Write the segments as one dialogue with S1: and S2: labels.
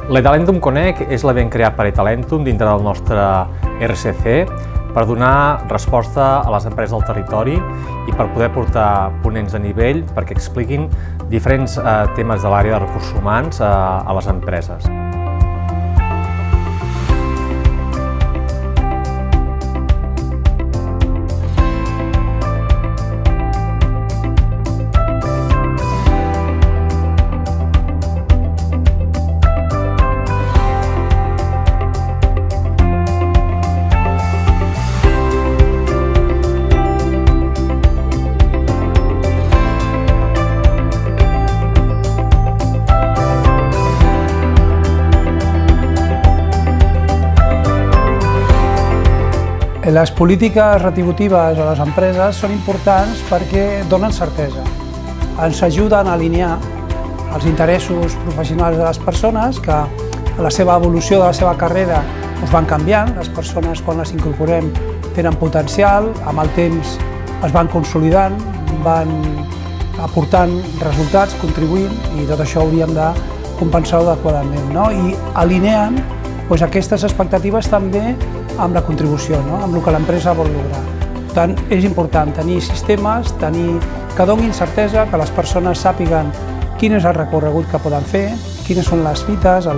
S1: l'eTalentum Connect és l'event creat per eTalentum dintre del nostre RCC per donar resposta a les empreses del territori i per poder portar ponents de nivell perquè expliquin diferents temes de l'àrea de recursos humans a les empreses.
S2: Les polítiques retributives a les empreses són importants perquè donen certesa. Ens ajuden a alinear els interessos professionals de les persones que a la seva evolució de la seva carrera van canviant. Les persones, quan les incorporem, tenen potencial, amb el temps es van consolidant, van aportant resultats, contribuint, i tot això hauríem de compensar-ho adequadament. I alineen aquestes expectatives també amb la contribució, amb el que l'empresa vol lograr. Per tant, és important tenir sistemes, que donin certesa, que les persones sàpiguen quin és el recorregut que poden fer, quines són les fites,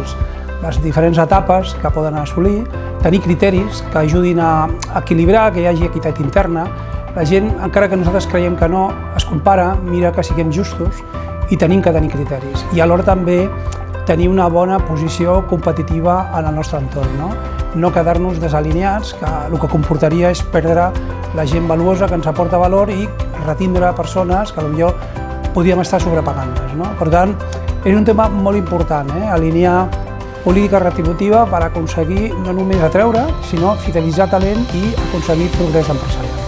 S2: les diferents etapes que poden assolir, tenir criteris que ajudin a equilibrar, que hi hagi equitat interna. La gent, encara que nosaltres creiem que no, es compara, mira que siguem justos i tenim que tenir criteris. I alhora també tenir una bona posició competitiva en el nostre entorn. No quedar-nos desalineats, que el que comportaria és perdre la gent valuosa que ens aporta valor i retindre persones que potser podríem estar sobrepagant-les. Per tant, és un tema molt important, alinear política retributiva per aconseguir no només atreure, sinó fidelitzar talent i aconseguir progrés empresarial.